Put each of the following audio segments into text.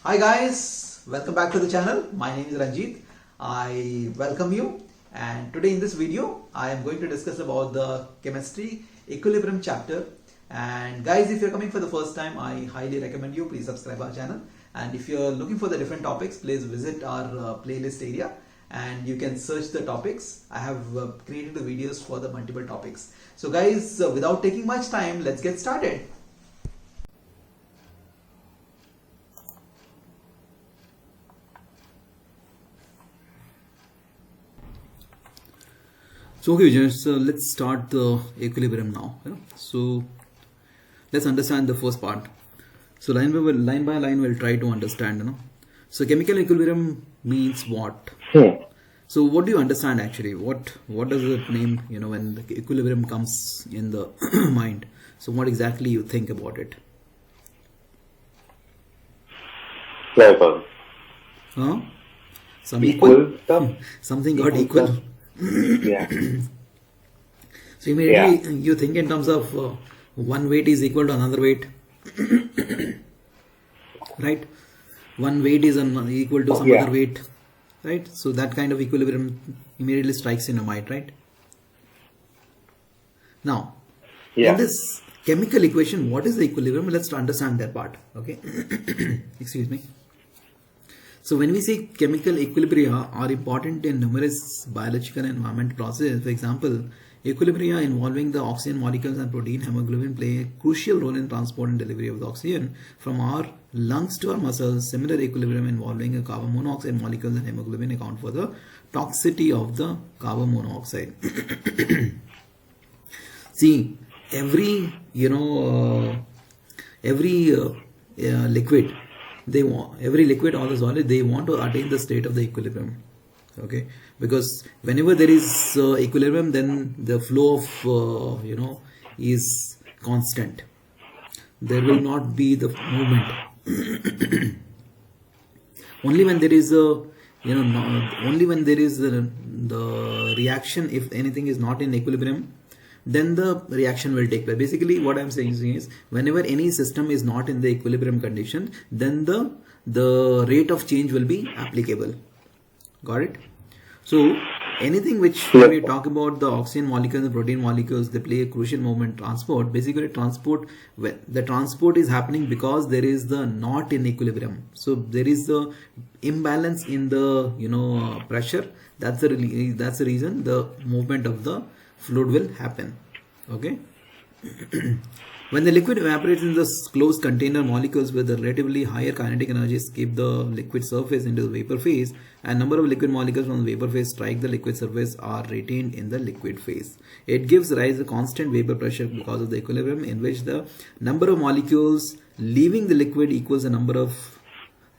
Hi guys, welcome back to the channel. My name is Ranjit. I welcome you, and today in this video I am going to discuss about the chemistry equilibrium chapter. And guys, if you're coming for the first time, I highly recommend you please subscribe our channel, and if you're looking for the different topics, please visit our playlist area and you can search the topics. I have created the videos for the multiple topics. So guys, without taking much time, let's get started. So okay, just let's start the equilibrium now. So let's understand the first part. So line by line, we'll try to understand. So chemical equilibrium means what? So what do you understand actually? What does it mean? When the equilibrium comes in the mind. So what exactly you think about it? Level. Huh? Some Equal stuff. Something got equal. Yeah. So immediately you think in terms of one weight is equal to another weight, right? One weight is equal to some other weight, right? So that kind of equilibrium immediately strikes in your mind, right? Now, in this chemical equation, what is the equilibrium? Let's understand that part. Okay, excuse me. So when we say chemical equilibria are important in numerous biological and environmental processes, for example, equilibria involving the oxygen molecules and protein hemoglobin play a crucial role in transport and delivery of the oxygen from our lungs to our muscles. Similar equilibrium involving a carbon monoxide molecules and hemoglobin account for the toxicity of the carbon monoxide. See, every liquid, every liquid or the solid, they want to attain the state of the equilibrium. Okay, because whenever there is equilibrium, then the flow of is constant. There will not be the movement. Only when there is a only when there is the reaction, if anything is not in equilibrium, then the reaction will take place. Basically what I'm saying is, whenever any system is not in the equilibrium condition, then the rate of change will be applicable. Got it? So anything which, when we talk about the oxygen molecules and protein molecules, they play a crucial moment transport. Basically the transport is happening because there is the not in equilibrium. So there is the imbalance in the pressure. That's the reason the movement of the fluid will happen. Okay. When the liquid evaporates in the closed container, molecules with a relatively higher kinetic energy escape the liquid surface into the vapor phase, and number of liquid molecules from the vapor phase strike the liquid surface are retained in the liquid phase. It gives rise to constant vapor pressure because of the equilibrium in which the number of molecules leaving the liquid equals the number of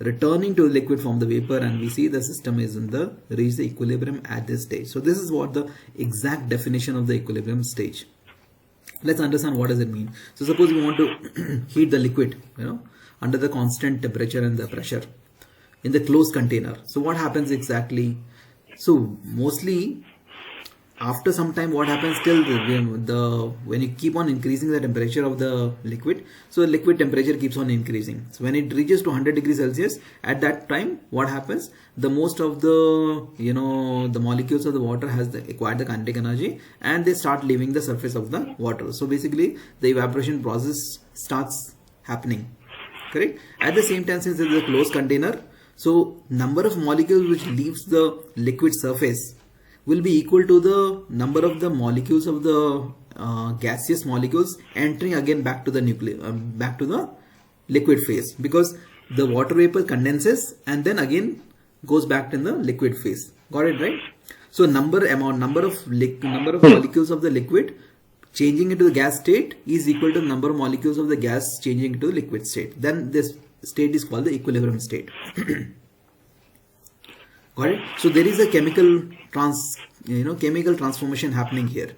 returning to the liquid from the vapor, and we see the system is in the reach the equilibrium at this stage. So this is what the exact definition of the equilibrium stage. Let's understand what does it mean. So suppose we want to heat the liquid under the constant temperature and the pressure in the closed container. So what happens exactly? So mostly after some time, what happens, till when you keep on increasing the temperature of the liquid, so the liquid temperature keeps on increasing. So when it reaches to 100 degrees Celsius, at that time what happens, the most of the the molecules of the water has acquired the kinetic energy and they start leaving the surface of the water. So basically the evaporation process starts happening, correct? At the same time, since it is a closed container, so number of molecules which leaves the liquid surface will be equal to the number of the molecules of the gaseous molecules entering again back to the back to the liquid phase, because the water vapor condenses and then again goes back in the liquid phase. Got it, right? So number of molecules of the liquid changing into the gas state is equal to the number of molecules of the gas changing into the liquid state. Then this state is called the equilibrium state. Got it? So there is a chemical transformation happening here.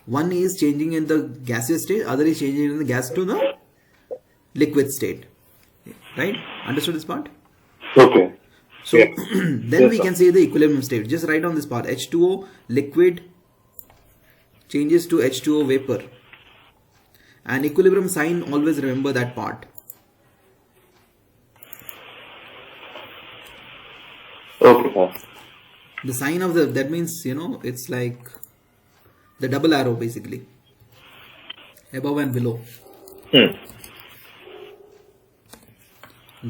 One is changing in the gaseous state, other is changing in the gas to the liquid state. Right? Understood this part? Okay. So then we can say the equilibrium state. Just write on this part. H2O liquid changes to H2O vapor. And equilibrium sign, always remember that part. Okay, sir. The sign of that means, it's like the double arrow basically, above and below.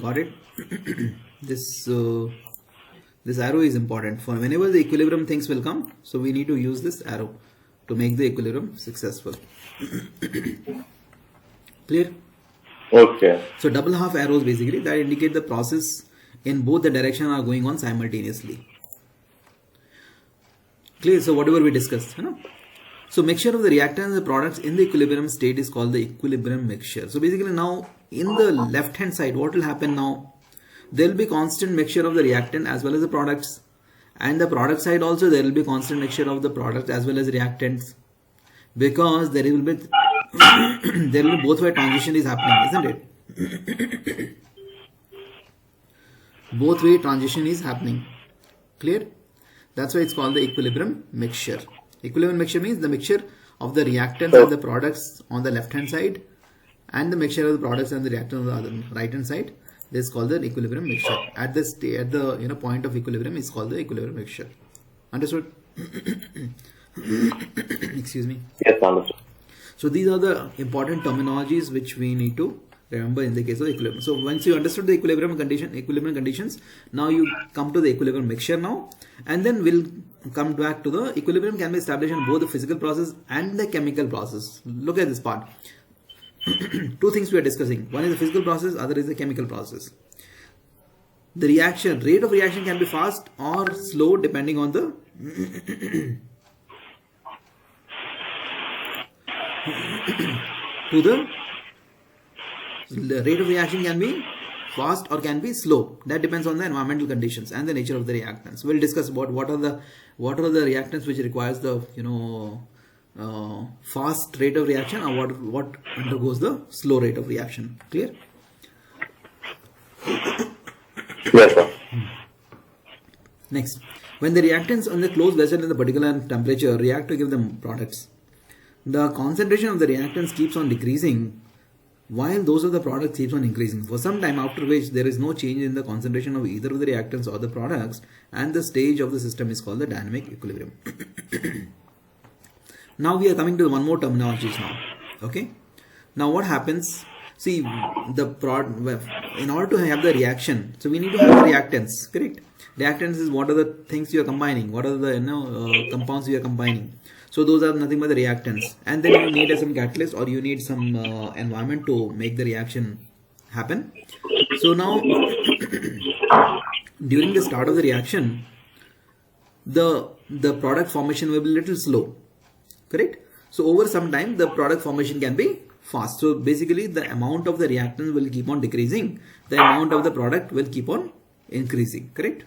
Got it? This arrow is important for whenever the equilibrium things will come. So we need to use this arrow to make the equilibrium successful. Clear? Okay. So double half arrows basically that indicate the process in both the direction are going on simultaneously. Clear? So whatever we discussed, So mixture of the reactants and the products in the equilibrium state is called the equilibrium mixture. So basically now in the left hand side, what will happen now? There will be constant mixture of the reactant as well as the products, and the product side also there will be constant mixture of the product as well as reactants, because there will be there will be both way transition is happening, isn't it? Both way transition is happening. Clear? That's why it's called the equilibrium mixture. Equilibrium mixture means the mixture of the reactants and the products on the left hand side and the mixture of the products and the reactants on the other right hand side. This is called the equilibrium mixture. At the point of equilibrium is called the equilibrium mixture. Understood? Excuse me. Yes, understood. So these are the important terminologies which we need to remember in the case of equilibrium. So once you understood the equilibrium conditions, now you come to the equilibrium mixture now, and then we'll come back to the equilibrium can be established in both the physical process and the chemical process. Look at this part. Two things we are discussing. One is the physical process, other is the chemical process. The rate of reaction can be fast or slow depending on the the rate of reaction can be fast or can be slow. That depends on the environmental conditions and the nature of the reactants. We'll discuss about what are the reactants which requires the fast rate of reaction, or what undergoes the slow rate of reaction. Clear? Yes, sir. Next, when the reactants on the closed vessel in the particular temperature react to give them products, the concentration of the reactants keeps on decreasing while those of the products keeps on increasing for some time, after which there is no change in the concentration of either of the reactants or the products, and the stage of the system is called the dynamic equilibrium. Now we are coming to one more terminologies now. Okay. Now what happens? See, in order to have the reaction, so we need to have the reactants, correct? Reactants is what are the things you are combining, what are the compounds you are combining. So those are nothing but the reactants, and then you need some catalyst or you need some environment to make the reaction happen. So now during the start of the reaction, the product formation will be little slow, correct? So over some time the product formation can be fast. So basically the amount of the reactant will keep on decreasing, the amount of the product will keep on increasing, correct?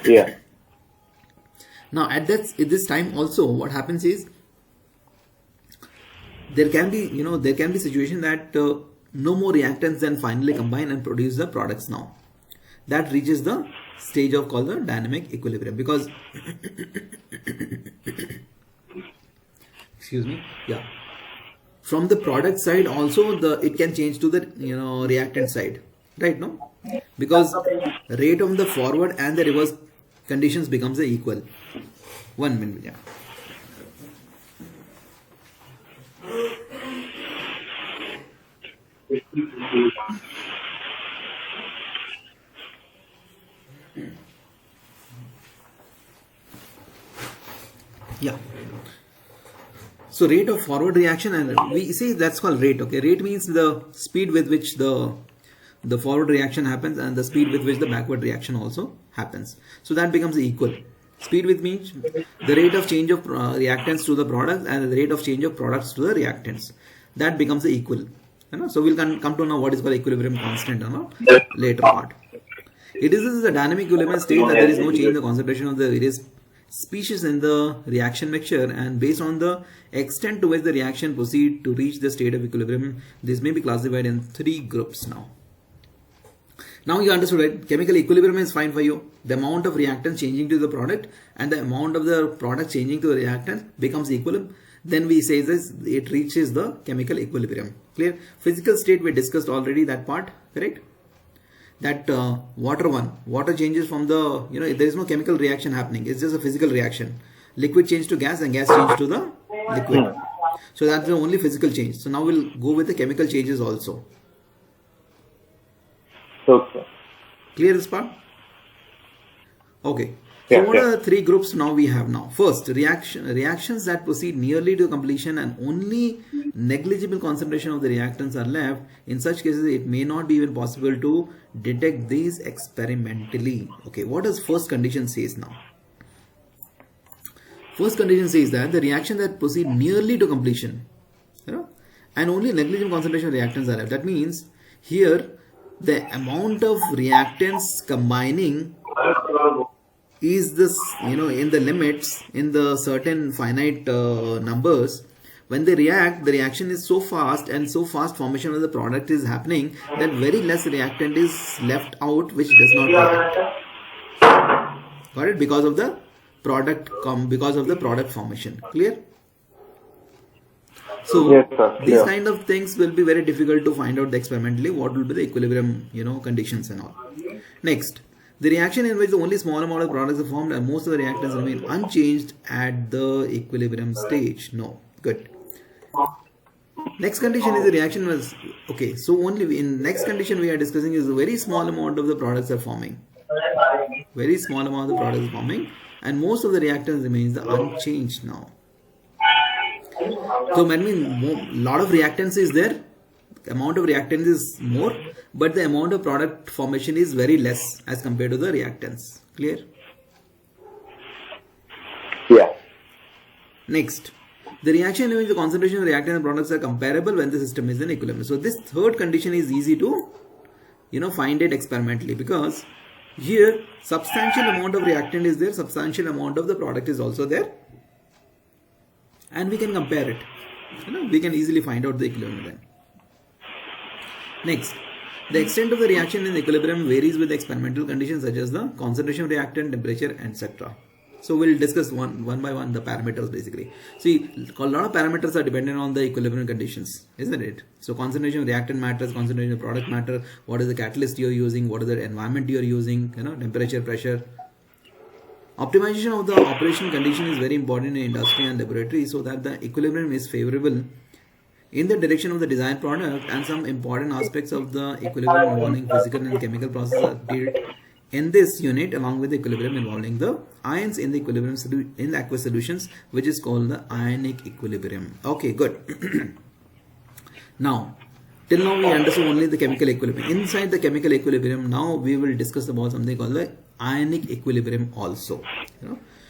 Yeah. Now at this time also what happens is there can be situation that no more reactants then finally combine and produce the products. Now that reaches the stage of called the dynamic equilibrium, because excuse me, yeah, from the product side also it can change to the reactant side, right? No, because rate of the forward and the reverse conditions becomes equal. 1 minute, yeah. Yeah. So rate of forward reaction, and we see that's called rate. Okay, rate means the speed with which the forward reaction happens and the speed with which the backward reaction also happens. So that becomes equal. Speed with means the rate of change of reactants to the product and the rate of change of products to the reactants. That becomes equal. So we'll come to know what is called equilibrium constant later part. It is a dynamic equilibrium state that there is no change in the concentration of the various species in the reaction mixture, and based on the extent to which the reaction proceed to reach the state of equilibrium, this may be classified in 3 groups now. Now you understood, right? Chemical equilibrium is fine for you. The amount of reactants changing to the product and the amount of the product changing to the reactant becomes equal. Then we say this, it reaches the chemical equilibrium. Clear? Physical state we discussed already that part, correct? that water changes from the, there is no chemical reaction happening. It's just a physical reaction. Liquid change to gas and gas change to the liquid. So that's the only physical change. So now we'll go with the chemical changes also. Okay. Clear this part? Okay. So Yeah, what yeah. are the three groups now we have now? First, reactions that proceed nearly to completion and only negligible concentration of the reactants are left. In such cases, it may not be even possible to detect these experimentally. Okay, what does first condition says now? First condition says that the reaction that proceed nearly to completion, and only negligible concentration of reactants are left. That means here the amount of reactants combining is this, in the limits, in the certain finite numbers. When they react, the reaction is so fast and so fast formation of the product is happening that very less reactant is left out, which does not happen. Got it? Because of the product formation. Clear? So Yes, sir. these Yeah. kind of things will be very difficult to find out experimentally what will be the equilibrium, conditions and all. Next, the reaction in which only small amount of products are formed and most of the reactants remain unchanged at the equilibrium stage. No. Good. Next condition is the reaction was okay. So only in next condition we are discussing is a very small amount of the products are forming. Very small amount of the products are forming, and most of the reactants remains unchanged now. So that means lot of reactants is there. The amount of reactants is more, but the amount of product formation is very less as compared to the reactants. Clear? Yeah. Next, the reaction in which the concentration of reactant and products are comparable when the system is in equilibrium. So this third condition is easy to, find it experimentally, because here substantial amount of reactant is there, substantial amount of the product is also there, and we can compare it. We can easily find out the equilibrium then. Next, the extent of the reaction in equilibrium varies with experimental conditions such as the concentration of reactant, temperature, etc. So we'll discuss one by one the parameters basically. See, a lot of parameters are dependent on the equilibrium conditions, isn't it? So concentration of reactant matters, concentration of product matter, what is the catalyst you're using, what is the environment you're using, temperature, pressure. Optimization of the operation condition is very important in industry and laboratory so that the equilibrium is favorable in the direction of the desired product, and some important aspects of the equilibrium involving physical and chemical processes are dealt in this unit, along with the equilibrium involving the ions in the equilibrium in the aqueous solutions, which is called the ionic equilibrium. Okay, good. Now, till now we understood only the chemical equilibrium. Inside the chemical equilibrium, now we will discuss about something called the ionic equilibrium also.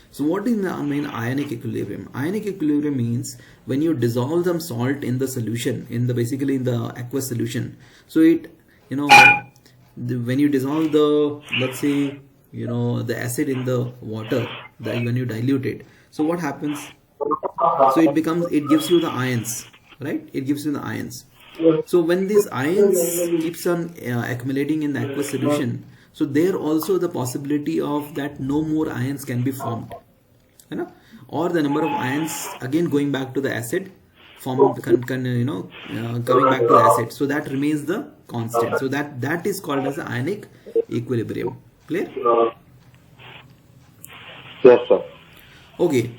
So what is the main ionic equilibrium? Ionic equilibrium means when you dissolve some salt in the solution, basically in the aqueous solution. So it, when you dissolve the, let's say, the acid in the water, when you dilute it. So what happens? So it gives you the ions, right? It gives you the ions. So when these ions keeps on accumulating in the aqueous solution, so there also the possibility of that no more ions can be formed, or the number of ions again going back to the acid coming back to the acid, so that remains the constant. So that is called as the ionic equilibrium. Clear? Yes, sir. Okay.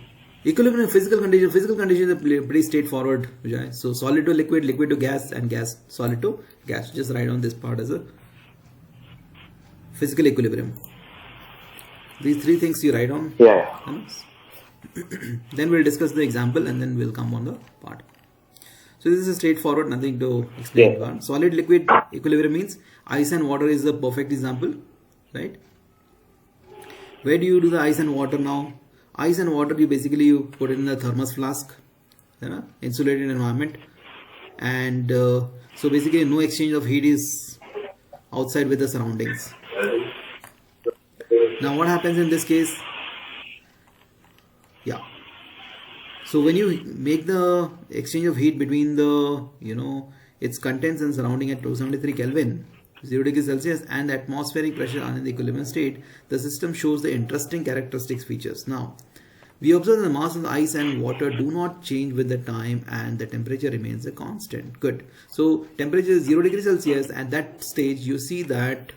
Equilibrium physical condition. Physical condition is pretty straightforward, Vijay. So solid to liquid, liquid to gas, and gas solid to gas. Just write on this part as a physical equilibrium. These three things you write on. Yeah. Then we'll discuss the example and then we'll come on the part. So this is straightforward, nothing to explain. Yeah. Solid liquid equilibrium means ice and water is the perfect example, right? Where do you do the ice and water now? Ice and water, you put it in the thermos flask, insulated environment, and so basically no exchange of heat is outside with the surroundings. Now what happens in this case? Yeah. So when you make the exchange of heat between the, its contents and surrounding at 273 Kelvin, 0 degrees Celsius, and the atmospheric pressure are in the equilibrium state, the system shows the interesting characteristics features. Now, we observe that the mass of the ice and water do not change with the time and the temperature remains a constant. Good. So temperature is 0 degrees Celsius. At that stage, you see that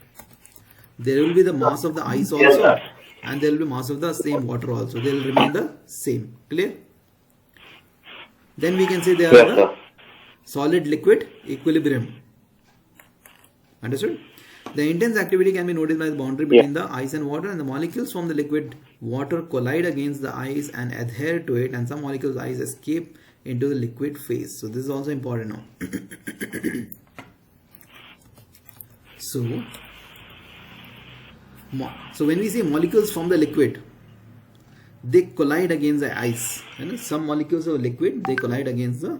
there will be the mass of the ice Yes, also, sir. and there will be mass of the same water also. They will remain the same. Clear? Then we can say they are Yes, the sir. solid liquid equilibrium. Understood? The intense activity can be noticed by the boundary between the ice and water, and the molecules from the liquid water collide against the ice and adhere to it, and some molecules of ice escape into the liquid phase. So this is also important now. So when we say molecules from the liquid, they collide against the ice. And some molecules of liquid, they collide against the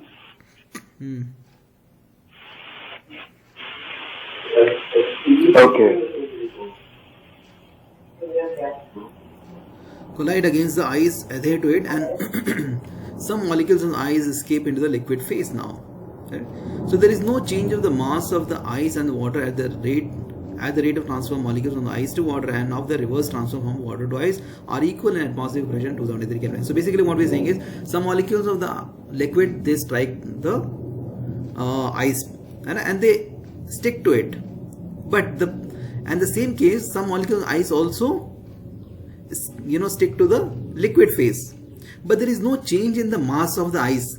Okay. collide against the ice, adhere to it, and some molecules of ice escape into the liquid phase now. Right? So there is no change of the mass of the ice and the water at the rate of transfer of molecules from the ice to water, and of the reverse transfer from water to ice are equal in atmospheric pressure 273 Kelvin. So basically what we are saying is some molecules of the liquid, they strike the ice and they stick to it. But the same case, some molecules of ice also stick to the liquid phase, but there is no change in the mass of the ice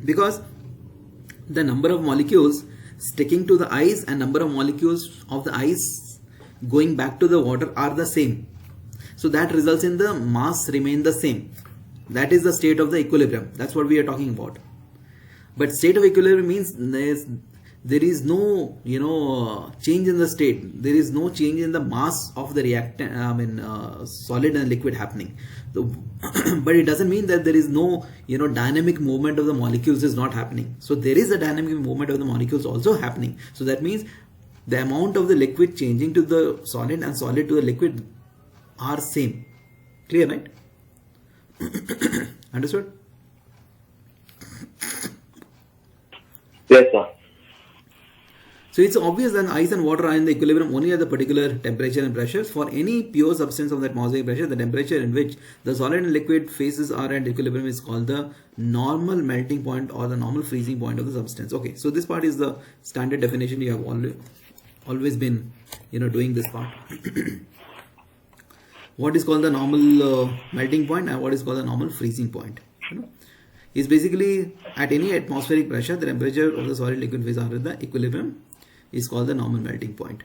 because the number of molecules sticking to the ice and number of molecules of the ice going back to the water are the same. So that results in the mass remain the same. That is the state of the equilibrium. That's what we are talking about. But state of equilibrium means there is no change in the state. There is no change in the mass of the reactant, solid and liquid happening. So, but it doesn't mean that there is no dynamic movement of the molecules is not happening. So there is a dynamic movement of the molecules also happening. So that means the amount of the liquid changing to the solid and solid to the liquid are same. Clear, right? Understood? Yes, sir. So it's obvious that ice and water are in the equilibrium only at the particular temperature and pressures. For any pure substance of the atmospheric pressure, the temperature in which the solid and liquid phases are at equilibrium is called the normal melting point or the normal freezing point of the substance. Okay, so this part is the standard definition. You have always been doing this part. What is called the normal melting point and what is called the normal freezing point is basically at any atmospheric pressure, the temperature of the solid liquid phase are at the equilibrium is called the normal melting point.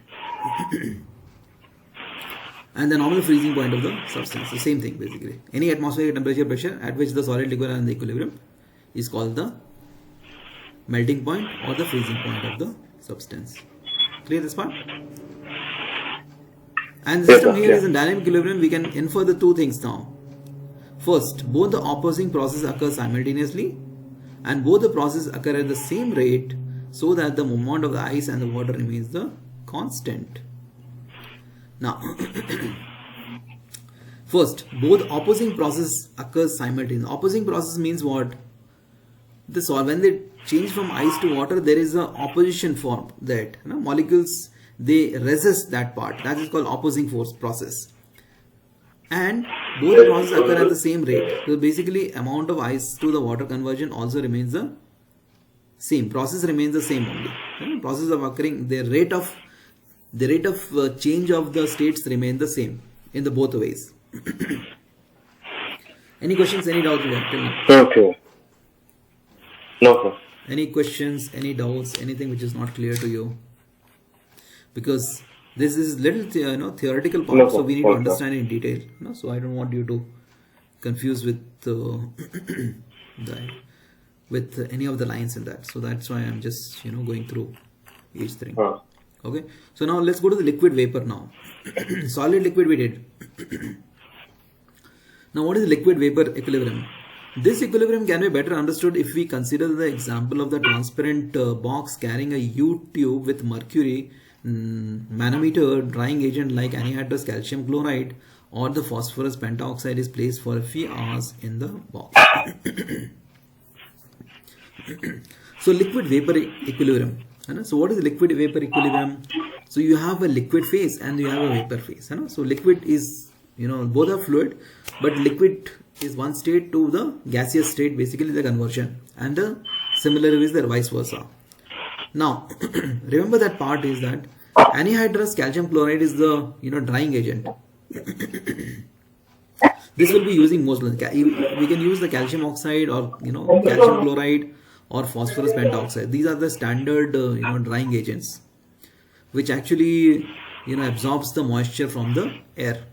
And the normal freezing point of the substance, the same thing basically. Any atmospheric temperature pressure at which the solid liquid are in the equilibrium is called the melting point or the freezing point of the substance. Clear this part? And the system here is in dynamic equilibrium. We can infer the two things now. First, both the opposing processes occur simultaneously and both the processes occur at the same rate so that the movement of the ice and the water remains the constant. Now, first, both opposing processes occur simultaneously. Opposing process means what? When they change from ice to water, there is an opposition form that molecules, they resist that part. That is called opposing force process. And both the processes occur at the same rate. So basically, amount of ice to the water conversion also remains the same. Process remains the same only. Process of occurring, the rate of change of the states remain the same in the both ways. Any questions? Any doubts? Okay. No, sir. Any questions? Any doubts? Anything which is not clear to you? Because this is little theoretical part, so we need to understand in detail. So I don't want you to confuse with with any of the lines in that. So that's why I'm just going through each thing. Okay. So now let's go to the liquid vapor now. Solid liquid we did. Now what is liquid vapor equilibrium? This equilibrium can be better understood if we consider the example of the transparent box carrying a U tube with mercury, manometer, drying agent like anhydrous calcium chloride, or the phosphorus pentaoxide is placed for a few hours in the box. So liquid vapor equilibrium. So what is liquid vapor equilibrium? So you have a liquid phase and you have a vapor phase. So liquid is, both are fluid, but liquid is one state to the gaseous state, basically the conversion, and the similar is the vice versa. Now remember that part is that Anhydrous calcium chloride is the drying agent. This will be using most. We can use the calcium oxide or calcium chloride or phosphorus pentoxide. These are the standard drying agents, which actually absorbs the moisture from the air.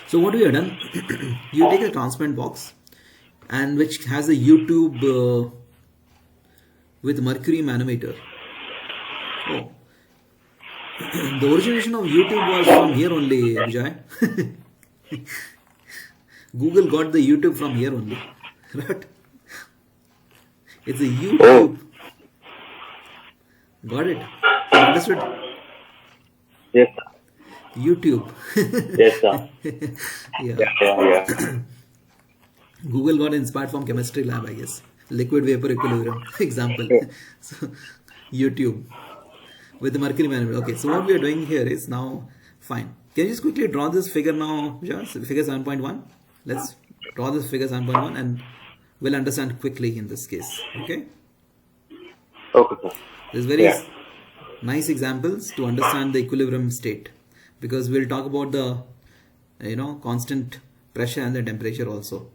So what we have done, you take a transparent box and which has a U-tube with mercury manometer. Oh, the origination of U-tube was from here only, Vijay. Google got the U-tube from here only, right? It's a U-tube. Oh. Got it? Understood? Yes, sir. YouTube. Yes, sir. Yeah. Yeah. Google got inspired from chemistry lab, I guess. Liquid vapor equilibrium example. So, YouTube with the mercury manometer. Okay, so what we are doing here is now fine. Can you just quickly draw this figure now, Vijay? Figure 7.1. Let's draw this figure 7.1 and we'll understand quickly in this case. Okay. Okay, sir. There's very nice examples to understand the equilibrium state, because we'll talk about the constant pressure and the temperature also.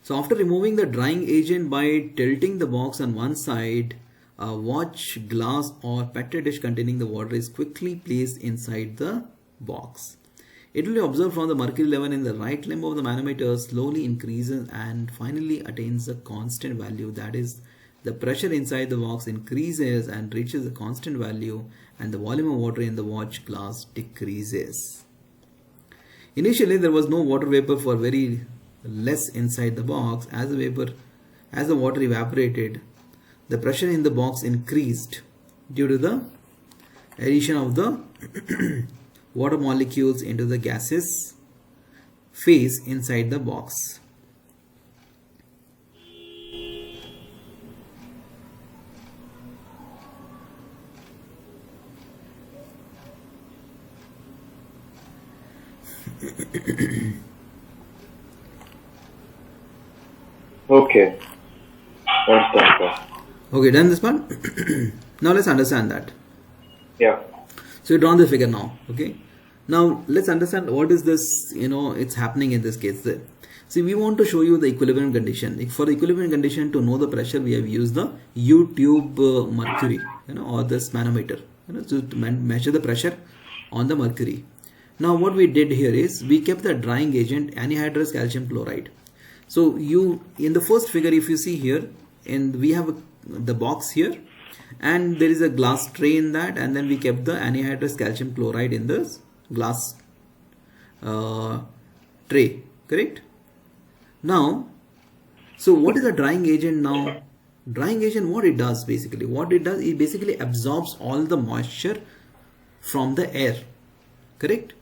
So after removing the drying agent by tilting the box on one side, a watch, glass or petri dish containing the water is quickly placed inside the box. It will be observed from the mercury level in the right limb of the manometer slowly increases and finally attains a constant value. That is, the pressure inside the box increases and reaches a constant value, and the volume of water in the watch glass decreases. Initially, there was no water vapor for very less inside the box. As the water evaporated, the pressure in the box increased due to the addition of the water molecules into the gaseous phase inside the box. Okay. Understand, sir. Okay, done this part? Now let's understand that. Yeah. So you drawn the figure now. Okay. Now let's understand what is this, it's happening in this case. See, we want to show you the equilibrium condition. For the equilibrium condition, to know the pressure, we have used the U-tube mercury, or this manometer, to measure the pressure on the mercury. Now what we did here is we kept the drying agent anhydrous calcium chloride. So in the first figure, if you see here, and we have the box here, and there is a glass tray in that, and then we kept the anhydrous calcium chloride in this glass tray, correct? Now, so what is the drying agent now? Drying agent, what it does, it basically absorbs all the moisture from the air, correct?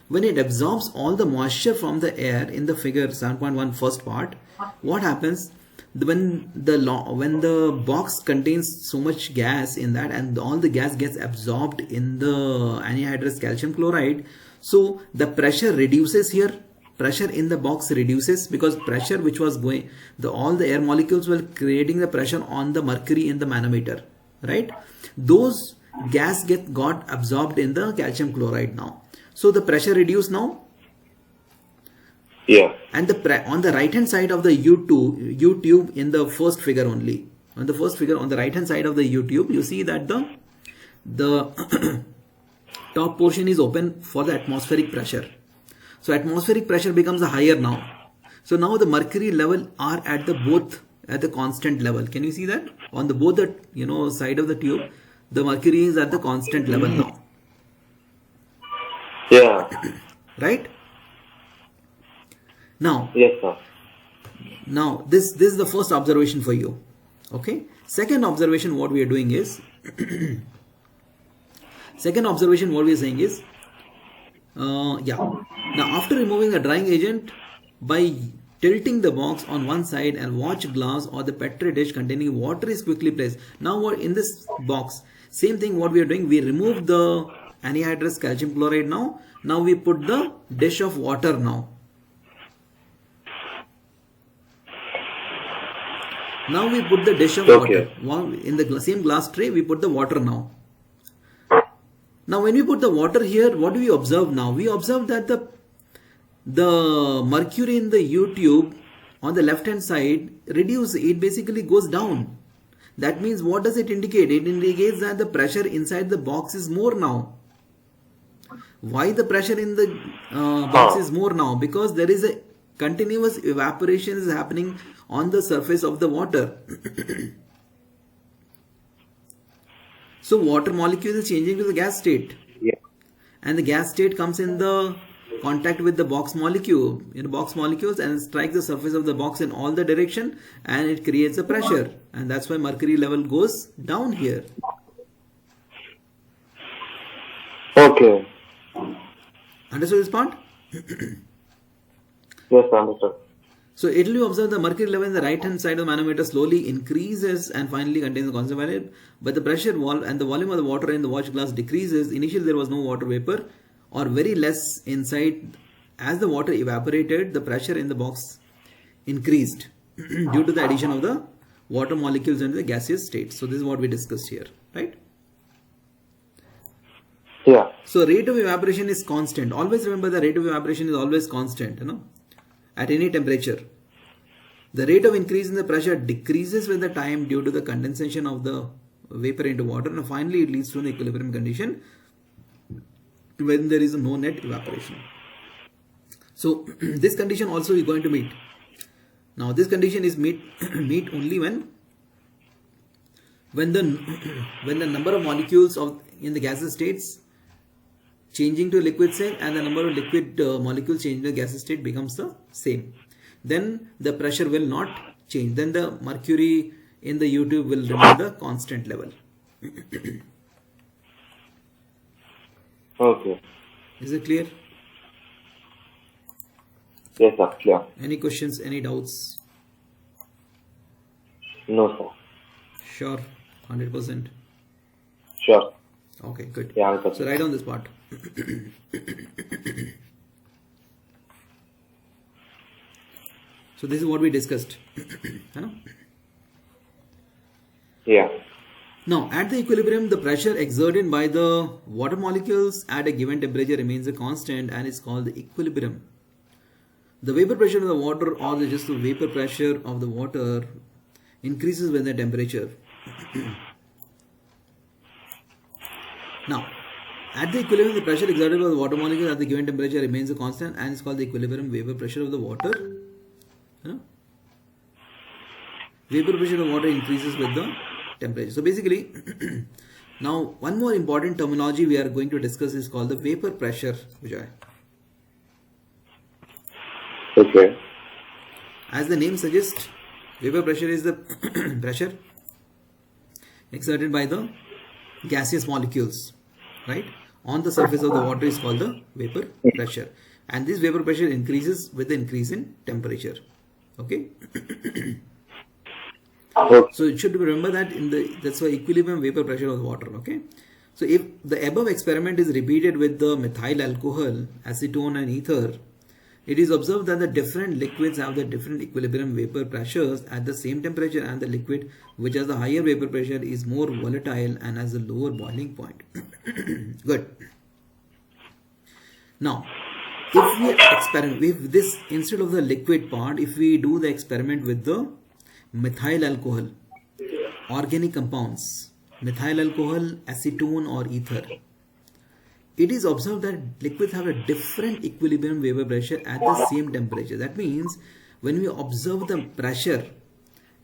When it absorbs all the moisture from the air in the figure 7.1 first part, what happens when the box contains so much gas in that, and all the gas gets absorbed in the anhydrous calcium chloride, so the pressure reduces here. Pressure in the box reduces because pressure which was going, all the air molecules were creating the pressure on the mercury in the manometer, right? Those gas got absorbed in the calcium chloride now. So the pressure reduced now. Yeah. And on the right hand side of the U-tube in the first figure only. On the first figure on the right hand side of the U-tube, you see that the top portion is open for the atmospheric pressure. So atmospheric pressure becomes higher now. So now the mercury level are at the constant level. Can you see that? On both the side of the tube, the mercury is at the constant level now. Yeah. Right? Now, Yes, sir. Now this is the first observation for you. Okay. Second observation, what we are doing is what we are saying is now after removing the drying agent by tilting the box on one side, and watch glass or the petri dish containing water is quickly placed. Now what in this box, same thing what we are doing, we remove the anhydrous calcium chloride now. Now we put the dish of water now. Now we put the dish of Okay. water. In the same glass tray, we put the water now. Now when we put the water here, what do we observe now? We observe that the mercury in the U tube on the left hand side reduces. It basically goes down. That means what does it indicate? It indicates that the pressure inside the box is more now. Why the pressure in the box is more now? Because there is a continuous evaporation is happening on the surface of the water. So water molecule is changing to the gas state, Yeah. and the gas state comes in the contact with the box molecule, box molecules, and strikes the surface of the box in all the direction, and it creates a pressure, and that's why mercury level goes down here. Okay. Understood this part? Yes, understood. So it will be observed the mercury level in the right hand side of the manometer slowly increases and finally contains the constant value, but the pressure and the volume of the water in the watch glass decreases. Initially there was no water vapor or very less inside. As the water evaporated, the pressure in the box increased due to the addition of the water molecules into the gaseous state. So this is what we discussed here, right? Yeah. So rate of evaporation is constant. Always remember the rate of evaporation is always constant, at any temperature. The rate of increase in the pressure decreases with the time due to the condensation of the vapor into water, and finally it leads to an equilibrium condition when there is no net evaporation. So this condition also is going to meet. Now this condition is meet only when the number of molecules in the gaseous states changing to liquid state and the number of liquid molecules changing to gaseous state becomes the same. Then the pressure will not change. Then the mercury in the U tube will remain the constant level. Okay. Is it clear? Yes, sir. Clear. Any questions? Any doubts? No, sir. Sure. 100%. Sure. Okay, good. Yeah, 100%. So write down this part. So this is what we discussed. Yeah. Now, at the equilibrium, the pressure exerted by the water molecules at a given temperature remains a constant and is called the equilibrium. The vapor pressure of the water, or just the vapor pressure of the water, increases with the temperature. Now, at the equilibrium, the pressure exerted by the water molecule at the given temperature remains a constant and is called the equilibrium vapor pressure of the water. Vapor pressure of water increases with the temperature. So basically, now one more important terminology we are going to discuss is called the vapor pressure, Vijay. Okay. As the name suggests, vapor pressure is the pressure exerted by the gaseous molecules, right, on the surface of the water is called the vapor pressure, and this vapor pressure increases with the increase in temperature. Okay. Okay. So it should remember that that's why equilibrium vapor pressure of water. Okay. So if the above experiment is repeated with the methyl alcohol, acetone and ether, it is observed that the different liquids have the different equilibrium vapor pressures at the same temperature, and the liquid which has the higher vapor pressure is more volatile and has a lower boiling point. Good. Now, if we experiment with this, instead of the liquid part, if we do the experiment with the methyl alcohol, organic compounds, methyl alcohol, acetone or ether, it is observed that liquids have a different equilibrium vapor pressure at the same temperature. That means when we observe the pressure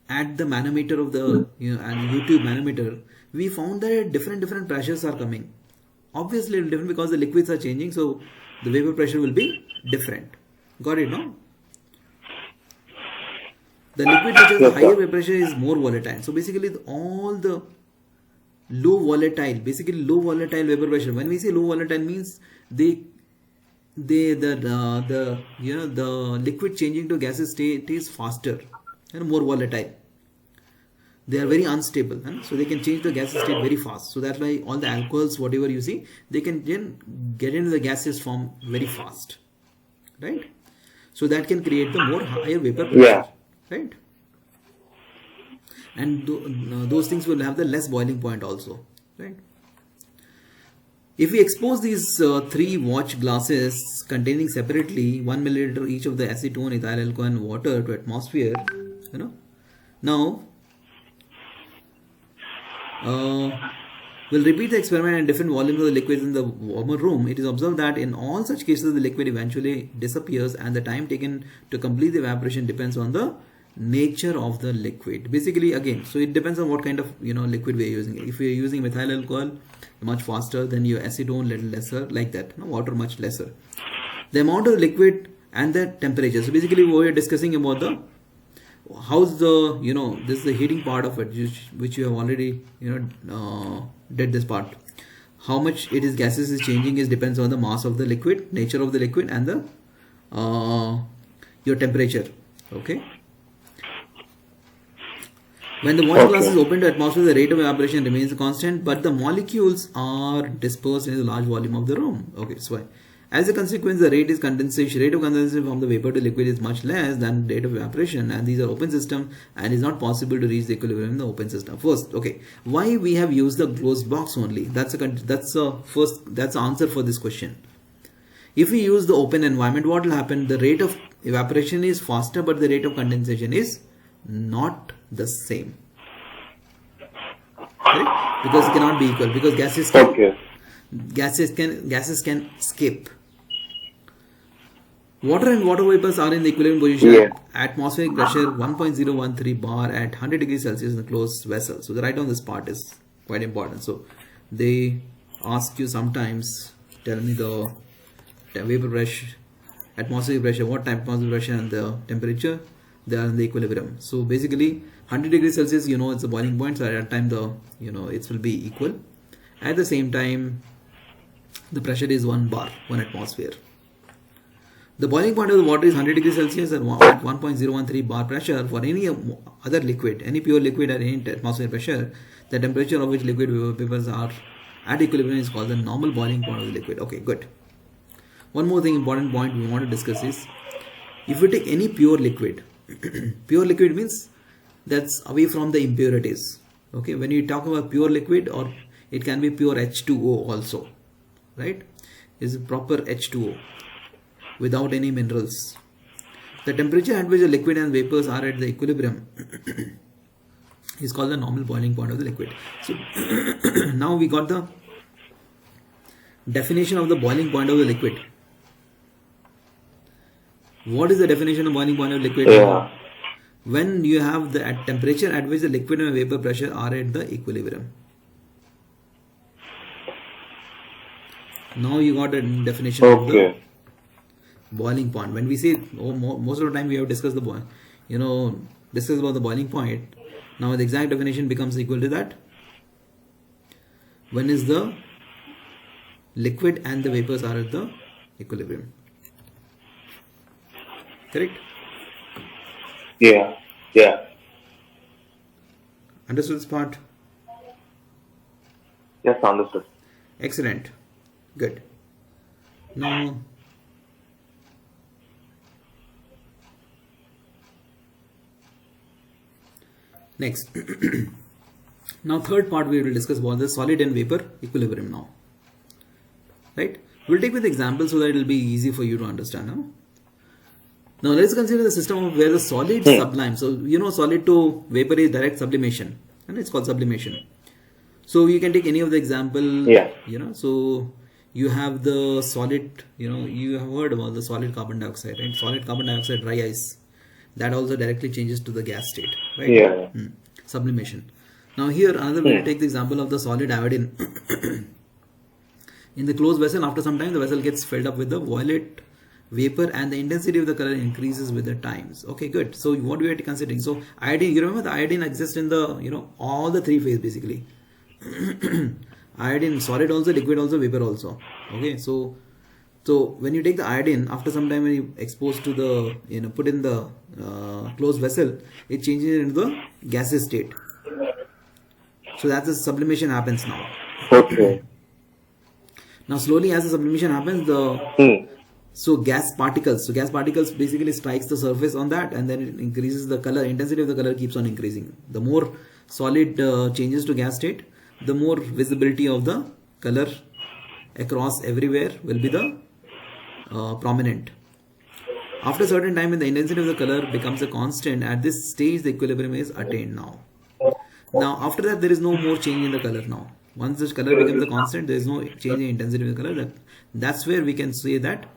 at the manometer of the U tube manometer, we found that different pressures are coming. Obviously different because the liquids are changing, so the vapor pressure will be different. Got it, no? The liquid which has the higher vapor pressure is more volatile. So basically all the low volatile vapor pressure. When we say low volatile, means the liquid changing to gaseous state is faster and more volatile. they are very unstable, so they can change the gas state very fast. So that's why all the alcohols, whatever you see, they can then get into the gaseous form very fast, right? So that can create the more higher vapor pressure, Yeah. right? And those things will have the less boiling point also, right? If we expose these 3 watch glasses containing separately 1 milliliter each of the acetone, ethyl alcohol and water to atmosphere, now we'll repeat the experiment at different volumes of the liquids in the warmer room. It is observed that in all such cases the liquid eventually disappears and the time taken to complete the evaporation depends on the nature of the liquid. Basically, again, so it depends on what kind of liquid we are using. If we are using methyl alcohol, much faster, then your acetone little lesser, like that. Water much lesser. The amount of liquid and the temperature. So basically we are discussing about the how's the this is the heating part of it, which you have already did this part. How much it is gases is changing is depends on the mass of the liquid, nature of the liquid, and the your temperature. Okay. When the watch glass is opened to atmosphere, the rate of evaporation remains constant, but the molecules are dispersed in a large volume of the room. Okay, so as a consequence, the rate of condensation from the vapor to liquid is much less than the rate of evaporation, and these are open system, and it's not possible to reach the equilibrium in the open system. First, okay, why we have used the closed box only? That's the answer for this question. If we use the open environment, what will happen? The rate of evaporation is faster, but the rate of condensation is not the same, right? Because it cannot be equal, because gases can escape. Water and water vapors are in the equilibrium position at atmospheric pressure 1.013 bar at 100 degrees Celsius in a closed vessel. So the write on this part is quite important. So they ask you sometimes, tell me the vapor pressure, atmospheric pressure, what type of atmospheric pressure and the temperature, they are in the equilibrium. So basically 100 degrees Celsius, it's a boiling point, so at that time the it will be equal. At the same time, the pressure is 1 bar, 1 atmosphere. The boiling point of the water is 100 degrees Celsius at 1.013 bar pressure. For any other liquid, any pure liquid at any atmospheric pressure, the temperature of which liquid vapors are at equilibrium is called the normal boiling point of the liquid. Okay, good. One more thing, important point we want to discuss is, if we take any pure liquid, pure liquid means that's away from the impurities. Okay, when you talk about pure liquid, or it can be pure H2O also, right? Is proper H2O without any minerals. The temperature at which the liquid and vapors are at the equilibrium is called the normal boiling point of the liquid. So now we got the definition of the boiling point of the liquid. What is the definition of boiling point of liquid? Yeah. When you have the temperature at which the liquid and vapor pressure are at the equilibrium. Now you got a definition of the boiling point. When we say, most of the time we have discussed the discussed about the boiling point. Now the exact definition becomes equal to that. When is the liquid and the vapors are at the equilibrium. Correct? Yeah. Understood this part? Yes, understood. Excellent. Good. Now, next. Now, third part we will discuss about the solid and vapor equilibrium now. Right? We'll take with examples so that it will be easy for you to understand now. Now let's consider the system of where the solid sublime. So solid to vapor is direct sublimation, and it's called sublimation. So you can take any of the example. So you have the solid. You have heard about the solid carbon dioxide, right? Solid carbon dioxide, dry ice. That also directly changes to the gas state, right? Yeah. Sublimation. Now here another way to take the example of the solid iodine. In the closed vessel, after some time the vessel gets filled up with the violet vapor and the intensity of the color increases with the times. Okay, good. So what we are considering? So iodine, you remember the iodine exists in the all the three phases basically. Iodine, solid also, liquid also, vapor also. Okay, so when you take the iodine, after some time when you expose to the put in the closed vessel, it changes into the gaseous state. So that's the sublimation happens now. Okay. Now slowly as the sublimation happens, gas particles basically strikes the surface on that, and then it increases the color. Intensity of the color keeps on increasing. The more solid changes to gas state, the more visibility of the color across everywhere will be the prominent. After a certain time, when the intensity of the color becomes a constant, at this stage the equilibrium is attained now. Now after that there is no more change in the color now. Once this color becomes a constant, there is no change in intensity of the color. That's where we can say that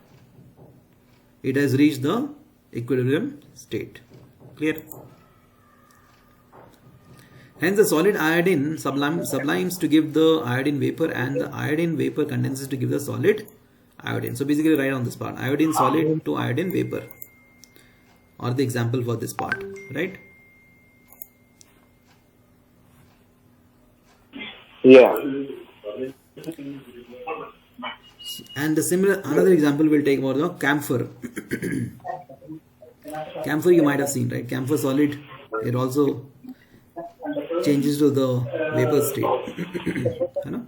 it has reached the equilibrium state. Clear? Hence the solid iodine sublimes to give the iodine vapor, and the iodine vapor condenses to give the solid iodine. So basically write on this part, iodine solid to iodine vapor, or the example for this part, right? Yeah. And the similar, another example we'll take about the camphor. Camphor you might have seen, right? Camphor solid, it also changes to the vapor state. You know?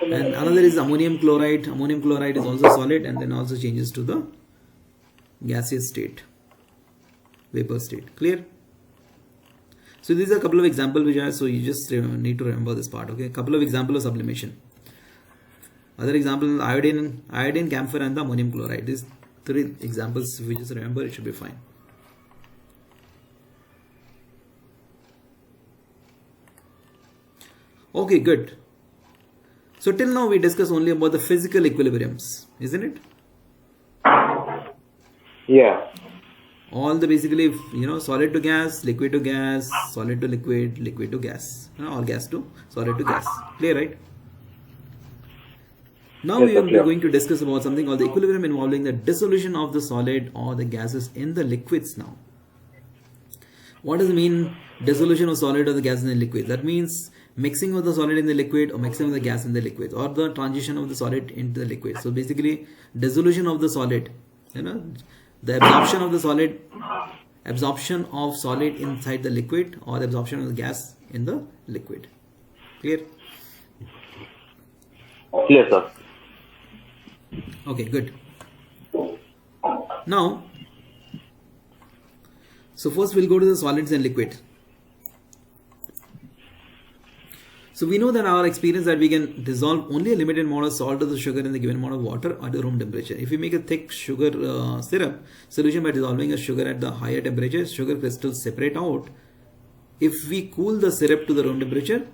And another is ammonium chloride. Ammonium chloride is also solid and then also changes to the gaseous state, vapor state. Clear? So these are a couple of examples which are, so you just need to remember this part. Okay, a couple of examples of sublimation. Other example, iodine, camphor, and the ammonium chloride. These three examples, if we just remember, it should be fine. Okay, good. So till now we discussed only about the physical equilibriums, isn't it? Yeah. All the basically, you know, solid to gas, liquid to gas, solid to liquid, liquid to gas, you know, or gas to solid to gas. Clear, right? Now Yes, we are clear. going to discuss about something called the equilibrium involving the dissolution of the solid or the gases in the liquids now. What does it mean, dissolution of solid or the gas in the liquid? That means mixing of the solid in the liquid or mixing of the gas in the liquid, or the transition of the solid into the liquid. So basically dissolution of the solid, you know, the absorption of the solid, absorption of solid inside the liquid, or the absorption of the gas in the liquid. Clear? Clear, sir. Okay, good. Now, so first we'll go to the solids and liquid. So we know that our experience that we can dissolve only a limited amount of salt or the sugar in the given amount of water at the room temperature. If we make a thick sugar syrup solution by dissolving a sugar at the higher temperature, sugar crystals separate out. If we cool the syrup to the room temperature,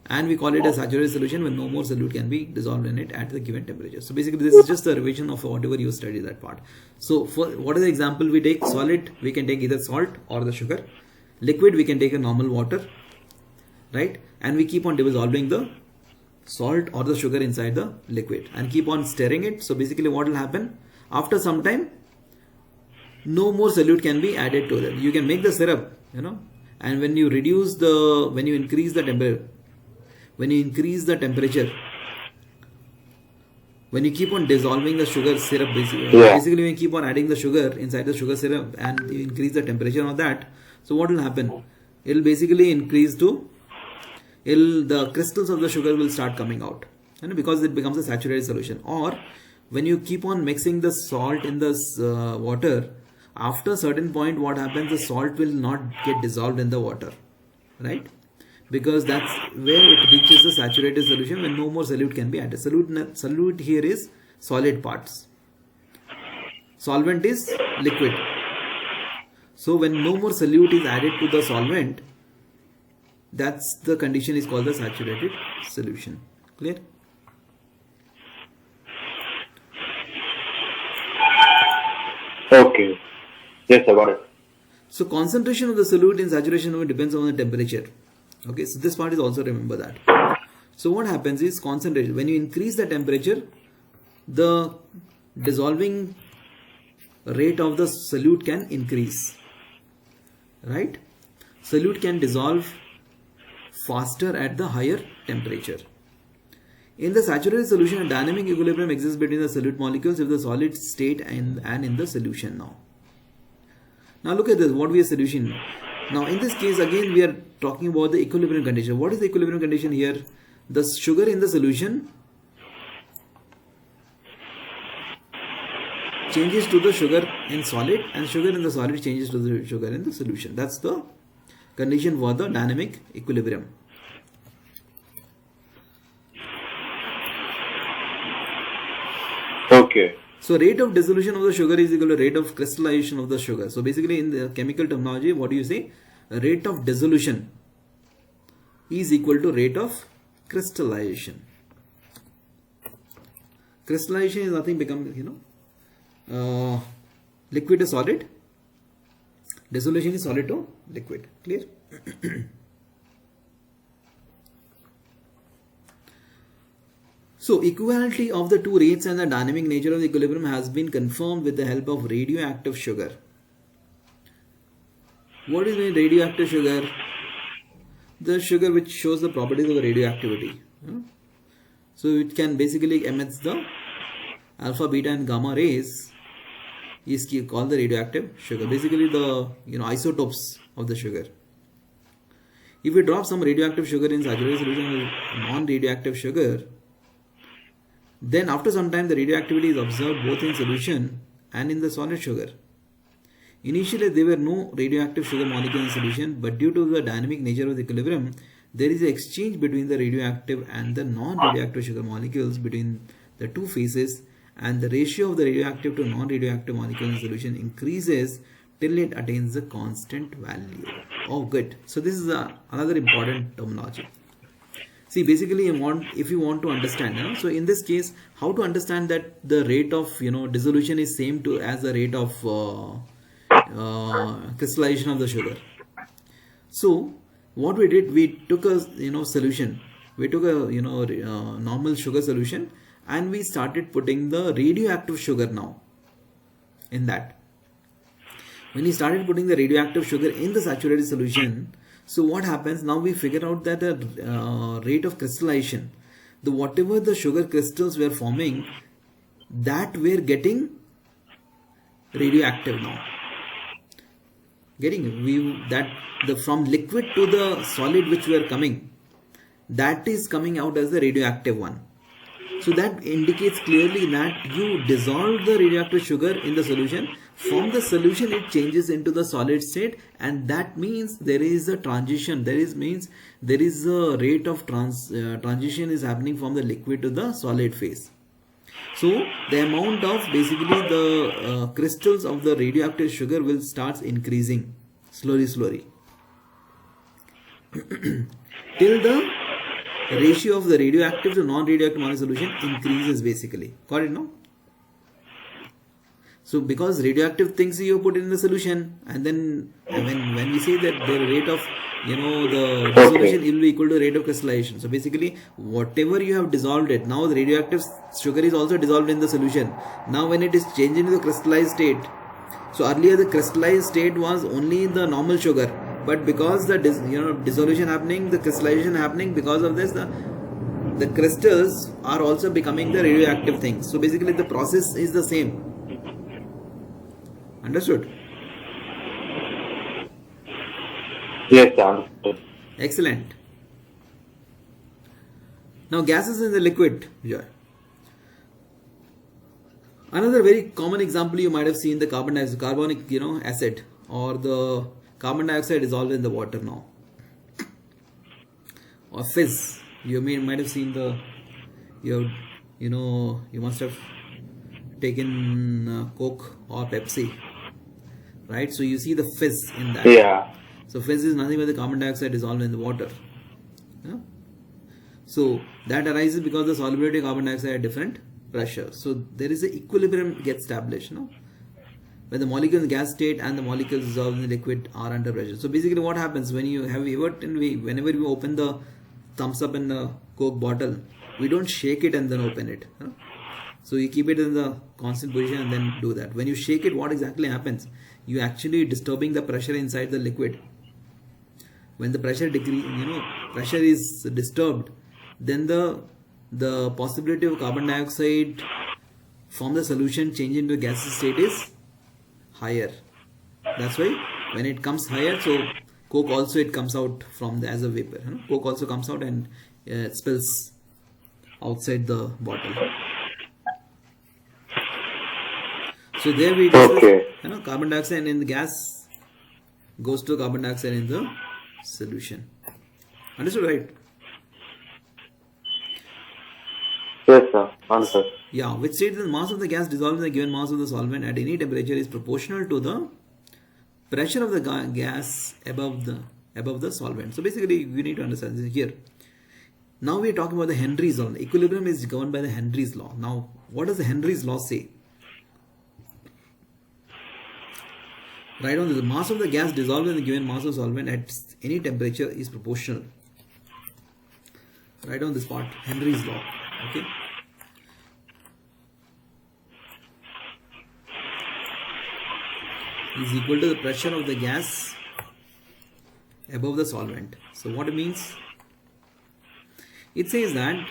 and we call it a saturated solution when no more solute can be dissolved in it at the given temperature. So basically this is just a revision of whatever you studied that part. So for what is the example we take? Solid, we can take either salt or the sugar. Liquid, we can take a normal water, right? And we keep on dissolving the salt or the sugar inside the liquid and keep on stirring it. So basically what will happen? After some time, no more solute can be added to it. You can make the syrup, you know, and when you increase the temperature, when you keep on dissolving the sugar syrup, basically when you keep on adding the sugar inside the sugar syrup and you increase the temperature of that, so what will happen? It will basically increase to, the crystals of the sugar will start coming out, and because it becomes a saturated solution. Or when you keep on mixing the salt in this water, after a certain point what happens, the salt will not get dissolved in the water, right? Because that's where it reaches the saturated solution when no more solute can be added. Solute here is solid parts. Solvent is liquid. So when no more solute is added to the solvent, that's the condition is called the saturated solution. Clear? Okay. Yes, I got it. So concentration of the solute in saturation depends on the temperature. Okay, so this part is also, remember that. So what happens is concentration. When you increase the temperature, the dissolving rate of the solute can increase, right? Solute can dissolve faster at the higher temperature. In the saturated solution, a dynamic equilibrium exists between the solute molecules of the solid state and in the solution now. Now look at this, what we are solution. Now in this case again we are talking about the equilibrium condition. What is the equilibrium condition here? The sugar in the solution changes to the sugar in solid, and sugar in the solid changes to the sugar in the solution. That's the condition for the dynamic equilibrium. Okay. So rate of dissolution of the sugar is equal to rate of crystallization of the sugar. So basically in the chemical terminology, what do you say? Rate of dissolution is equal to rate of crystallization. Crystallization is nothing become, liquid to solid. Dissolution is solid to liquid. Clear? So equality of the two rates and the dynamic nature of the equilibrium has been confirmed with the help of radioactive sugar. What is a radioactive sugar? The sugar which shows the properties of the radioactivity. So it can basically emits the alpha, beta and gamma rays is called the radioactive sugar. Basically the isotopes of the sugar. If we drop some radioactive sugar in saturated solution with non-radioactive sugar, then after some time the radioactivity is observed both in solution and in the solid sugar. Initially there were no radioactive sugar molecules in solution, but due to the dynamic nature of the equilibrium, there is an exchange between the radioactive and the non-radioactive sugar molecules between the two phases, and the ratio of the radioactive to non-radioactive molecules in solution increases till it attains the constant value. Oh good. So this is another important terminology. See, basically, if you want to understand, so in this case, how to understand that the rate of dissolution is same to as the rate of crystallization of the sugar. So what we did, we took a solution, we took a normal sugar solution, and we started putting the radioactive sugar now in that. When we started putting the radioactive sugar in the saturated solution, so what happens now? We figure out that the rate of crystallization, whatever the sugar crystals were forming, that we're getting radioactive now. From liquid to the solid which were coming, that is coming out as the radioactive one. So that indicates clearly that you dissolve the radioactive sugar in the solution. From the solution it changes into the solid state, and that means there is a transition. There is a rate of transition is happening from the liquid to the solid phase. So the amount of basically the crystals of the radioactive sugar will start increasing slowly till the ratio of the radioactive to non-radioactive molecule solution increases basically. Got it now? So because radioactive things you put in the solution, and then when we say that the rate of the dissolution will be equal to rate of crystallization. So basically whatever you have dissolved it, now the radioactive sugar is also dissolved in the solution. Now when it is changed into the crystallized state, so earlier the crystallized state was only the normal sugar, but because the dissolution happening, the crystallization happening, because of this the crystals are also becoming the radioactive things. So basically the process is the same. Understood? Yes, understood. Excellent. Now gases in the liquid. Yeah. Another very common example you might have seen, the carbonic acid, or the carbon dioxide dissolved in the water now, or fizz. You might have seen you must have taken Coke or Pepsi, right? So you see the fizz in that. Yeah. So fizz is nothing but the carbon dioxide dissolved in the water. Yeah? So that arises because the solubility of carbon dioxide at different pressure. So there is an equilibrium gets established, when the molecules in gas state and the molecules dissolved in the liquid are under pressure. So basically what happens when you have whenever we open the thumbs up in the Coke bottle, we don't shake it and then open it. So you keep it in the constant position and then do that. When you shake it, what exactly happens? You actually disturbing the pressure inside the liquid. When the pressure pressure is disturbed, then the possibility of carbon dioxide from the solution change into gaseous state is higher. That's why when it comes higher, so coke also it comes out from the, as a vapor. Coke also comes out and it spills outside the bottle. So there we discuss, Okay. carbon dioxide in the gas goes to carbon dioxide in the solution. Understood, right? Yes, sir. Answer. Yeah, which states that the mass of the gas dissolved in the given mass of the solvent at any temperature is proportional to the pressure of the gas above the solvent. So basically, we need to understand this here. Now we are talking about the Henry's law. Equilibrium is governed by the Henry's law. Now, what does the Henry's law say? Write down that the mass of the gas dissolved in the given mass of solvent at any temperature is proportional. Write down this part, Henry's law. Okay. Is equal to the pressure of the gas above the solvent. So what it means? It says that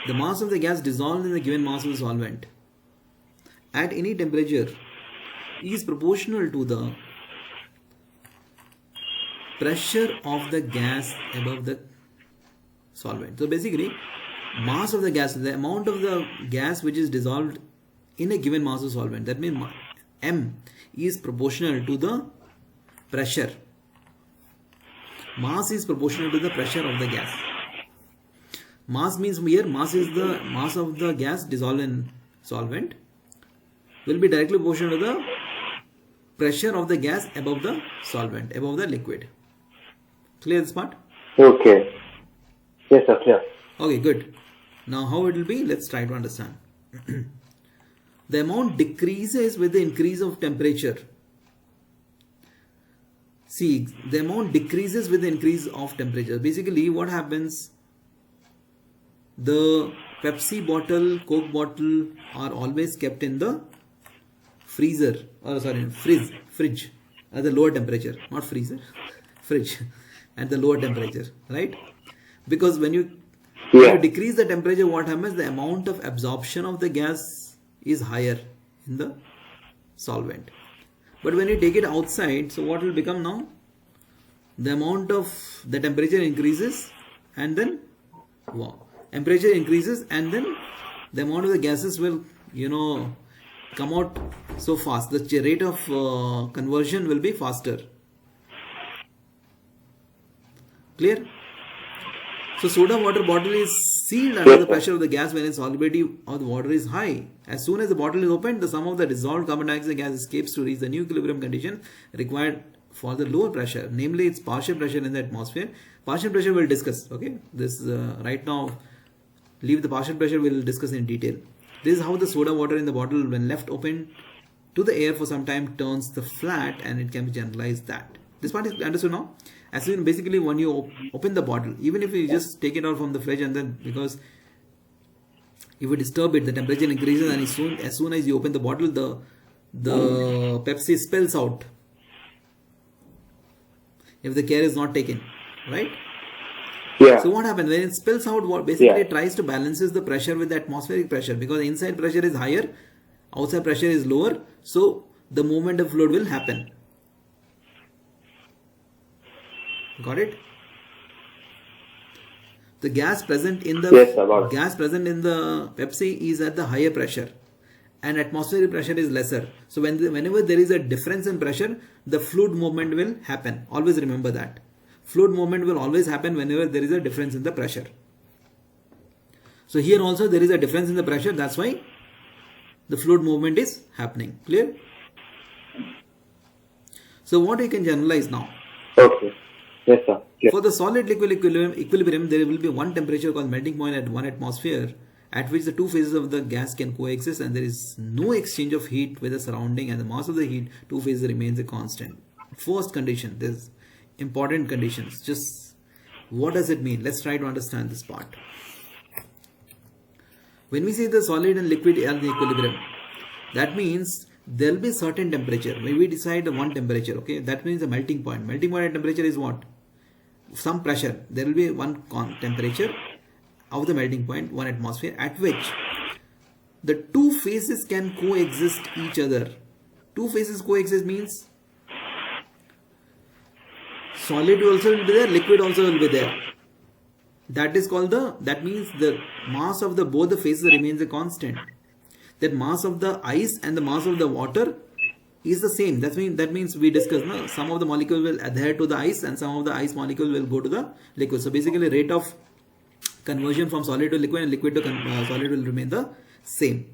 the mass of the gas dissolved in the given mass of the solvent at any temperature is proportional to the pressure of the gas above the solvent. So basically, mass of the gas, the amount of the gas which is dissolved in a given mass of solvent, that means M is proportional to the pressure. Mass is proportional to the pressure of the gas. Mass means here, mass is the mass of the gas dissolved in solvent will be directly proportional to the pressure of the gas above the solvent, above the liquid. Clear this part? Okay. Yes, sir. Clear. Okay, good. Now how it will be? Let's try to understand. The amount decreases with the increase of temperature. See, the amount decreases with the increase of temperature. Basically, what happens? The Pepsi bottle, Coke bottle are always kept in the freezer, or sorry, fridge at the lower temperature, not freezer, fridge at the lower temperature, right? Because when you decrease the temperature, what happens? The amount of absorption of the gas is higher in the solvent. But when you take it outside, so what will become now? The amount of the temperature increases, and then temperature increases, and then the amount of the gases will come out so fast. The rate of conversion will be faster. Clear? So soda water bottle is sealed under the pressure of the gas when its solubility of the water is high. As soon as the bottle is opened, the sum of the dissolved carbon dioxide gas escapes to reach the new equilibrium condition required for the lower pressure, namely its partial pressure in the atmosphere. Partial pressure we'll discuss. Okay, this right now, leave the partial pressure, we'll discuss in detail. This is how the soda water in the bottle, when left open to the air for some time, turns the flat, and it can be generalized that. This part is understood now? As soon, basically, when you open the bottle, even if you just take it out from the fridge, and then, because if you disturb it, the temperature increases, and as soon as you open the bottle, the Pepsi spills out if the care is not taken, right? Yeah. So what happens when it spills out? What basically it tries to balances the pressure with the atmospheric pressure, because inside pressure is higher, outside pressure is lower, so the movement of fluid will happen. Got it? The gas present in the Pepsi is at the higher pressure, and atmospheric pressure is lesser. So whenever there is a difference in pressure, the fluid movement will happen. Always remember that. Fluid movement will always happen whenever there is a difference in the pressure. So here also there is a difference in the pressure. That's why the fluid movement is happening. Clear? So what we can generalize now? Okay. Yes, sir. Yes. For the solid liquid equilibrium, there will be one temperature called melting point at 1 atmosphere, at which the two phases of the gas can coexist, and there is no exchange of heat with the surrounding, and the mass of the heat two phases remains a constant. First condition, there's important conditions. Just what does it mean? Let's try to understand this part. When we say the solid and liquid are in equilibrium, that means there will be certain temperature. When we decide the one temperature, okay, that means the melting point. Melting point at temperature is what? Some pressure. There will be one temperature of the melting point, 1 atmosphere, at which the two phases can coexist each other. Two phases coexist means solid also will be there, liquid also will be there. That is called that means the mass of the both the phases remains a constant. That mass of the ice and the mass of the water is the same. That means we discussed, no? Some of the molecule will adhere to the ice and some of the ice molecule will go to the liquid. So basically rate of conversion from solid to liquid and liquid to solid will remain the same.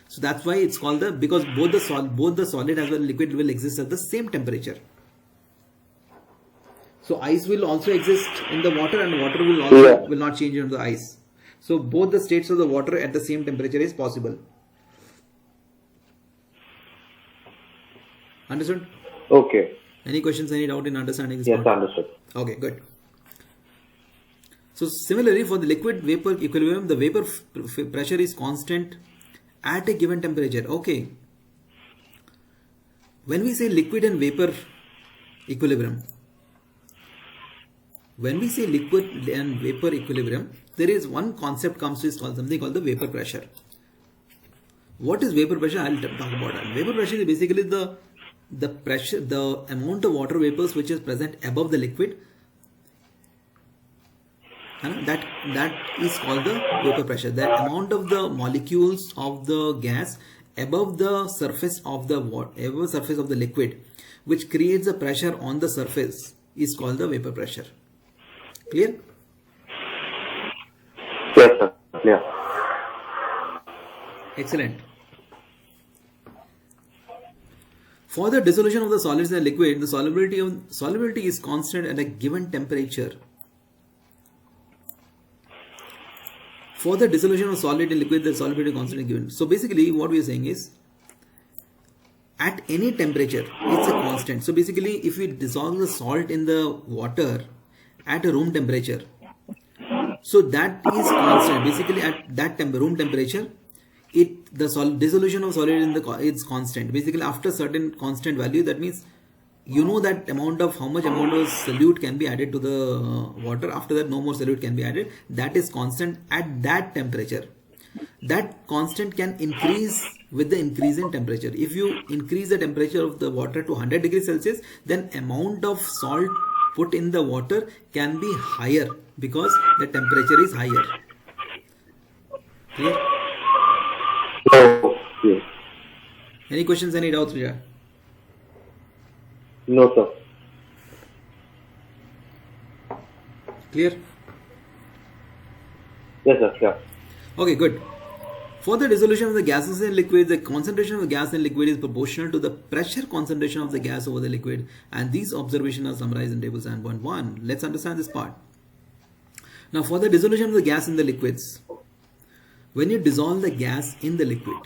So that's why it's called because both the solid as well as liquid will exist at the same temperature. So ice will also exist in the water and water will also will not change into the ice. So both the states of the water at the same temperature is possible. Understood? Okay. Any questions, any doubt in understanding this? Yes, part? understood. Okay, good. So similarly for the liquid vapor equilibrium, the vapor pressure is constant at a given temperature. Okay. When we say liquid and vapor equilibrium, there is one concept comes to is called something called the vapor pressure. What is vapor pressure? I'll talk about that. Vapor pressure is basically the pressure, the amount of water vapors which is present above the liquid. And that is called the vapor pressure. The amount of the molecules of the gas above the surface of the liquid, which creates a pressure on the surface, is called the vapor pressure. Clear? Yes, sir. Yeah. Excellent. For the dissolution of the solids in the liquid, the solubility is constant at a given temperature. For the dissolution of solid in liquid, the solubility is constant given. So basically, what we are saying is, at any temperature, it's a constant. So basically, if we dissolve the salt in the water at a room temperature, so that is constant. Basically, at that room temperature, dissolution of solid is constant. Basically, after certain constant value, that means you know that how much amount of solute can be added to the water. After that, no more solute can be added. That is constant at that temperature. That constant can increase with the increase in temperature. If you increase the temperature of the water to 100 degrees Celsius, then amount of salt put in the water can be higher because the temperature is higher. Clear? Oh, yes. Any questions, any doubts, Vijay? No, sir. Clear? Yes, sir. Yeah. Okay, good. For the dissolution of the gases in liquid, the concentration of the gas in liquid is proportional to the pressure concentration of the gas over the liquid, and these observations are summarized in table 7.1. Let's understand this part. Now, for the dissolution of the gas in the liquids, when you dissolve the gas in the liquid,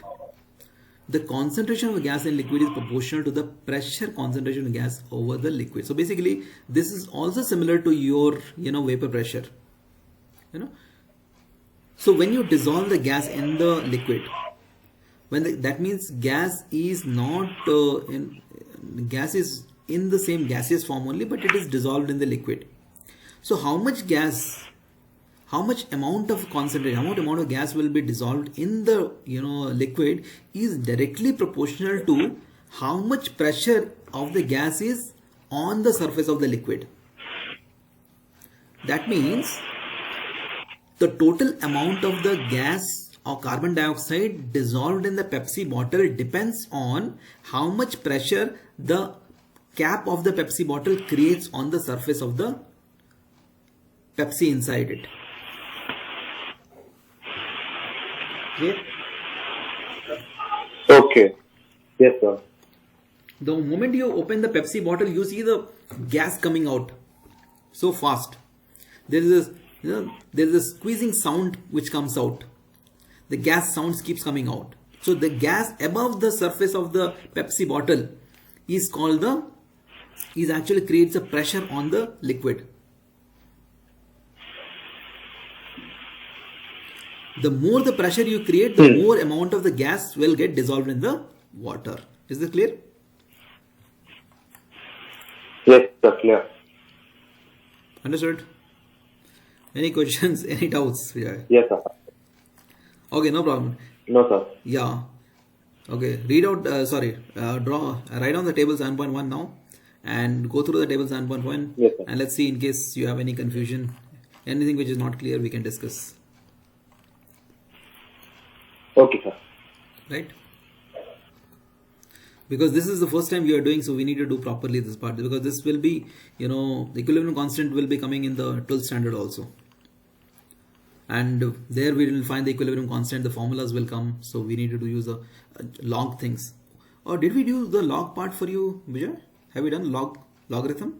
the concentration of the gas in liquid is proportional to the pressure concentration of gas over the liquid. So basically, this is also similar to your, vapor pressure. So when you dissolve the gas in the liquid, that means gas is not gas is in the same gaseous form only, but it is dissolved in the liquid. So how much amount of concentration, how much amount of gas will be dissolved in the liquid is directly proportional to how much pressure of the gas is on the surface of the liquid. That means the total amount of the gas or carbon dioxide dissolved in the Pepsi bottle depends on how much pressure the cap of the Pepsi bottle creates on the surface of the Pepsi inside it. Clear? Okay. Yes, sir. The moment you open the Pepsi bottle, you see the gas coming out so fast. There is a squeezing sound which comes out. The gas sounds keeps coming out. So the gas above the surface of the Pepsi bottle is actually creates a pressure on the liquid. The more the pressure you create, the more amount of the gas will get dissolved in the water. Is this clear? Yes, sir. Clear. Understood? Any questions? Any doubts? Yeah. Yes, sir. Okay, no problem. No, sir. Yeah. Okay. Write down the table 7.1 now and go through the table 7.1. Yes, sir. And let's see, in case you have any confusion, anything which is not clear, we can discuss. Okay, sir. Right? Because this is the first time we are doing, so we need to do properly this part, because this will be, the equilibrium constant will be coming in the 12th standard also. And there we will find the equilibrium constant, the formulas will come, so we need to use the log things. Or did we do the log part for you, Vijay? Have we done logarithm?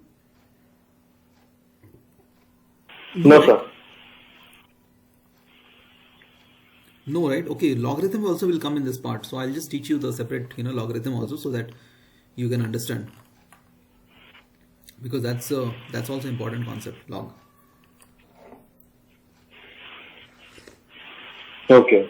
No, sir. No, right? Okay, logarithm also will come in this part. So I'll just teach you the separate, logarithm also, so that you can understand. Because that's also important concept, log. Okay.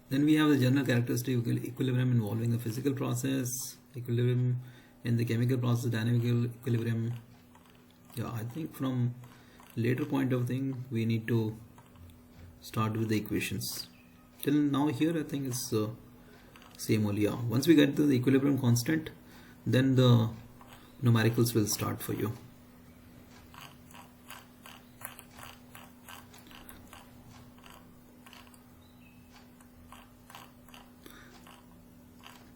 Then we have the general characteristic equilibrium involving the physical process, equilibrium in the chemical process, dynamic equilibrium. Yeah, I think from later point of thing we need to start with the equations. Till now here I think it's same only. Yeah. Once we get to the equilibrium constant, then the numericals will start for you.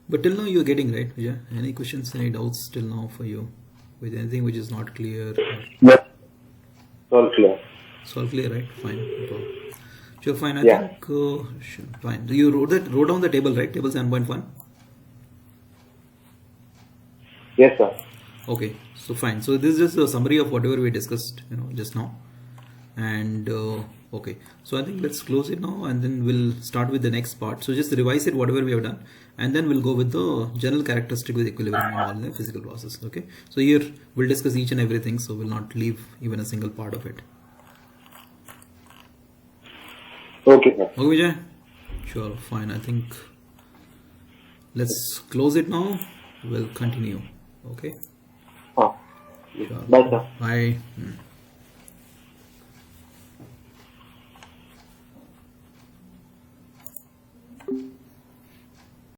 But till now you're getting, right, Vijay? Any questions, any doubts till now for you? With anything which is not clear? Yes. All clear. It's all clear, right? Fine. Sure, fine. I Yeah. think, sure, fine. You wrote down the table, right? Table 7.1? Yes, sir. Okay, so fine. So this is just a summary of whatever we discussed, just now. And okay, so I think let's close it now, and then we'll start with the next part. So just revise it, whatever we have done, and then we'll go with the general characteristic with equilibrium and all in the physical process. Okay, so here we'll discuss each and everything, so we'll not leave even a single part of it. Okay, sir. Okay, Vijay? Sure, fine. I think let's close it now. We'll continue. Okay. Oh. Sure. Bye, sir. Bye.